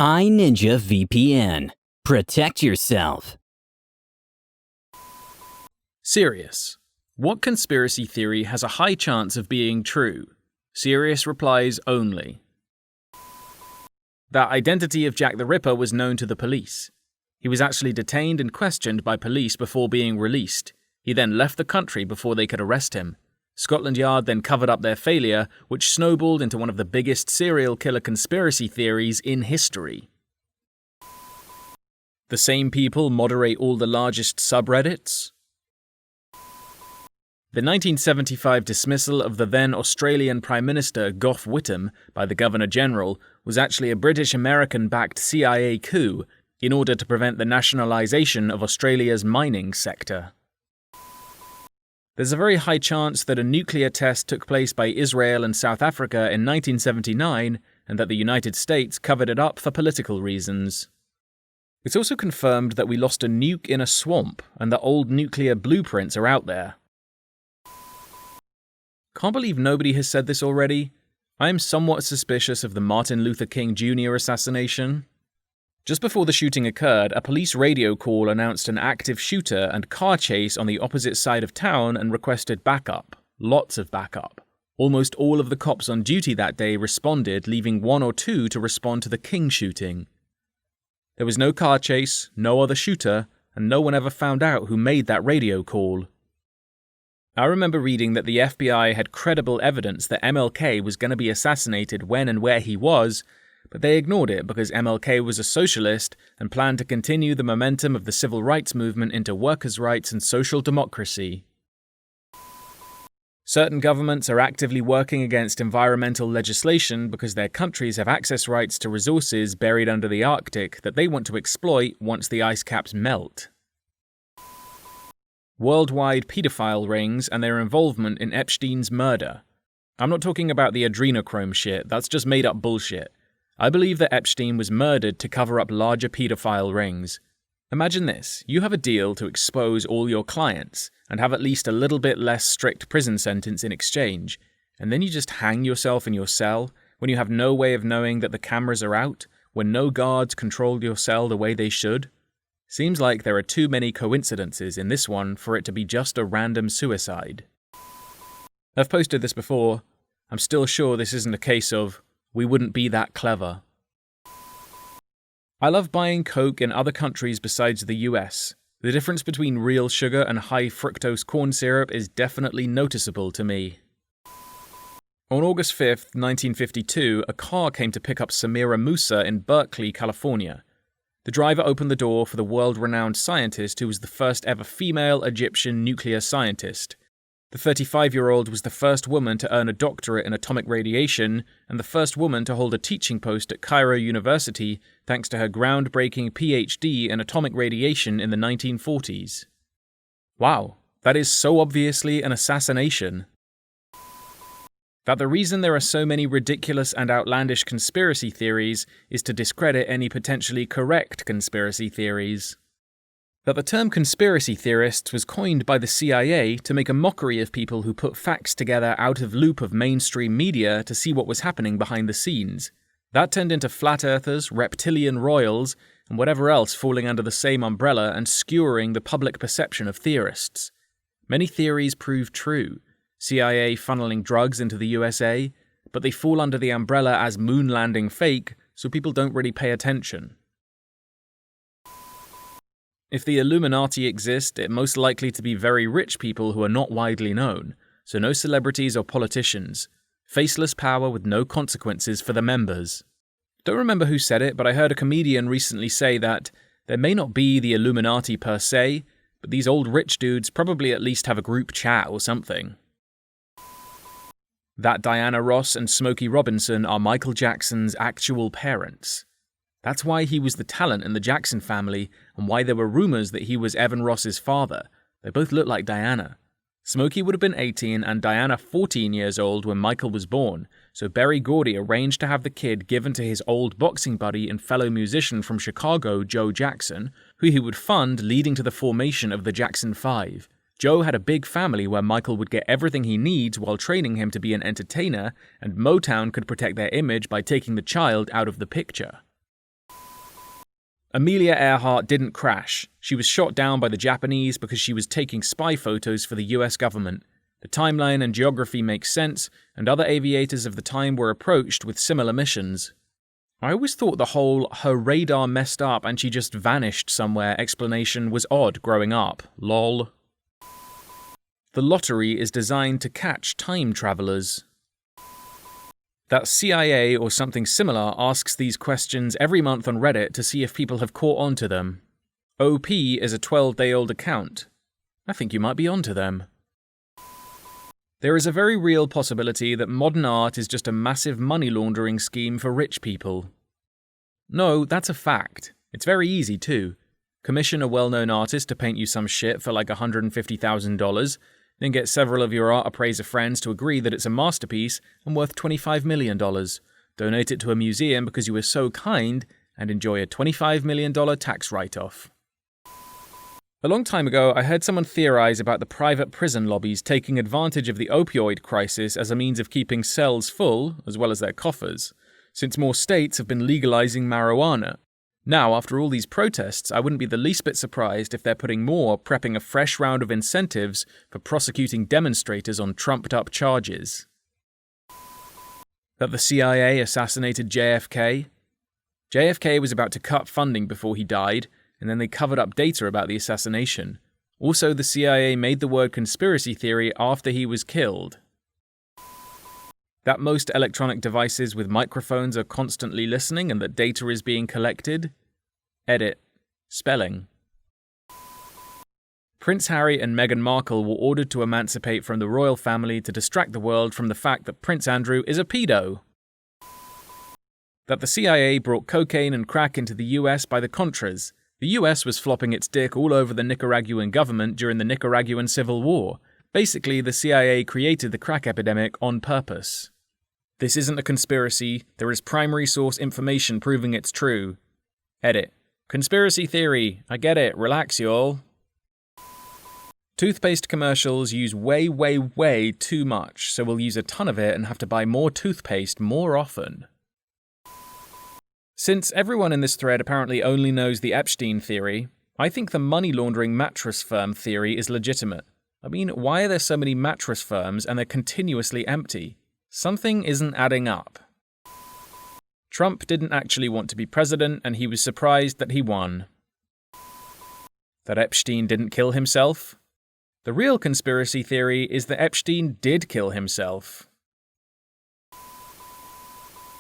iNinja VPN. Protect yourself. Serious. What conspiracy theory has a high chance of being true? Serious replies only. The identity of Jack the Ripper was known to the police. He was actually detained and questioned by police before being released. He then left the country before they could arrest him. Scotland Yard then covered up their failure, which snowballed into one of the biggest serial killer conspiracy theories in history. The same people moderate all the largest subreddits? The 1975 dismissal of the then Australian Prime Minister Gough Whitlam by the Governor-General was actually a British-American-backed CIA coup in order to prevent the nationalisation of Australia's mining sector. There's a very high chance that a nuclear test took place by Israel and South Africa in 1979 and that the United States covered it up for political reasons. It's also confirmed that we lost a nuke in a swamp and that old nuclear blueprints are out there. Can't believe nobody has said this already. I am somewhat suspicious of the Martin Luther King Jr. assassination. Just before the shooting occurred, a police radio call announced an active shooter and car chase on the opposite side of town and requested backup. Lots of backup. Almost all of the cops on duty that day responded, leaving one or two to respond to the King shooting. There was no car chase, no other shooter, and no one ever found out who made that radio call. I remember reading that the FBI had credible evidence that MLK was going to be assassinated when and where he was, but they ignored it because MLK was a socialist and planned to continue the momentum of the civil rights movement into workers' rights and social democracy. Certain governments are actively working against environmental legislation because their countries have access rights to resources buried under the Arctic that they want to exploit once the ice caps melt. Worldwide pedophile rings and their involvement in Epstein's murder. I'm not talking about the adrenochrome shit, that's just made up bullshit. I believe that Epstein was murdered to cover up larger pedophile rings. Imagine this, you have a deal to expose all your clients and have at least a little bit less strict prison sentence in exchange, and then you just hang yourself in your cell when you have no way of knowing that the cameras are out, when no guards control your cell the way they should. Seems like there are too many coincidences in this one for it to be just a random suicide. I've posted this before. I'm still sure this isn't a case of, we wouldn't be that clever. I love buying Coke in other countries besides the US. The difference between real sugar and high fructose corn syrup is definitely noticeable to me. On August 5th, 1952, a car came to pick up Samira Musa in Berkeley, California. The driver opened the door for the world-renowned scientist who was the first ever female Egyptian nuclear scientist. The 35-year-old was the first woman to earn a doctorate in atomic radiation and the first woman to hold a teaching post at Cairo University thanks to her groundbreaking PhD in atomic radiation in the 1940s. Wow, that is so obviously an assassination. That the reason there are so many ridiculous and outlandish conspiracy theories is to discredit any potentially correct conspiracy theories. That the term conspiracy theorists was coined by the CIA to make a mockery of people who put facts together out of loop of mainstream media to see what was happening behind the scenes. That turned into flat earthers, reptilian royals, and whatever else falling under the same umbrella and skewering the public perception of theorists. Many theories prove true. CIA funneling drugs into the USA, but they fall under the umbrella as moon landing fake, so people don't really pay attention. If the Illuminati exist, it's most likely to be very rich people who are not widely known, so no celebrities or politicians. Faceless power with no consequences for the members. Don't remember who said it, but I heard a comedian recently say that there may not be the Illuminati per se, but these old rich dudes probably at least have a group chat or something. That Diana Ross and Smokey Robinson are Michael Jackson's actual parents. That's why he was the talent in the Jackson family and why there were rumors that he was Evan Ross's father. They both look like Diana. Smokey would have been 18 and Diana 14 years old when Michael was born, so Berry Gordy arranged to have the kid given to his old boxing buddy and fellow musician from Chicago, Joe Jackson, who he would fund, leading to the formation of the Jackson 5. Joe had a big family where Michael would get everything he needs while training him to be an entertainer, and Motown could protect their image by taking the child out of the picture. Amelia Earhart didn't crash. She was shot down by the Japanese because she was taking spy photos for the US government. The timeline and geography make sense, and other aviators of the time were approached with similar missions. I always thought the whole "her radar messed up and she just vanished somewhere" explanation was odd growing up. Lol. The lottery is designed to catch time travelers. That CIA or something similar asks these questions every month on Reddit to see if people have caught on to them. OP is a 12-day-old account. I think you might be onto them. There is a very real possibility that modern art is just a massive money laundering scheme for rich people. No, that's a fact. It's very easy too. Commission a well-known artist to paint you some shit for like $150,000, then get several of your art appraiser friends to agree that it's a masterpiece and worth $25 million. Donate it to a museum because you were so kind, and enjoy a $25 million tax write-off. A long time ago, I heard someone theorize about the private prison lobbies taking advantage of the opioid crisis as a means of keeping cells full, as well as their coffers, since more states have been legalizing marijuana. Now, after all these protests, I wouldn't be the least bit surprised if they're putting more prepping a fresh round of incentives for prosecuting demonstrators on trumped-up charges. That the CIA assassinated JFK? JFK was about to cut funding before he died, and then they covered up data about the assassination. Also, the CIA made the word conspiracy theory after he was killed. That most electronic devices with microphones are constantly listening and that data is being collected. Edit. Spelling. Prince Harry and Meghan Markle were ordered to emancipate from the royal family to distract the world from the fact that Prince Andrew is a pedo. That the CIA brought cocaine and crack into the US by the Contras. The US was flopping its dick all over the Nicaraguan government during the Nicaraguan Civil War. Basically, the CIA created the crack epidemic on purpose. This isn't a conspiracy. There is primary source information proving it's true. Edit. Conspiracy theory. I get it. Relax, y'all. Toothpaste commercials use way too much, so we'll use a ton of it and have to buy more toothpaste more often. Since everyone in this thread apparently only knows the Epstein theory, I think the money laundering mattress firm theory is legitimate. I mean, why are there so many mattress firms and they're continuously empty? Something isn't adding up. Trump didn't actually want to be president, and he was surprised that he won. That Epstein didn't kill himself? The real conspiracy theory is that Epstein did kill himself.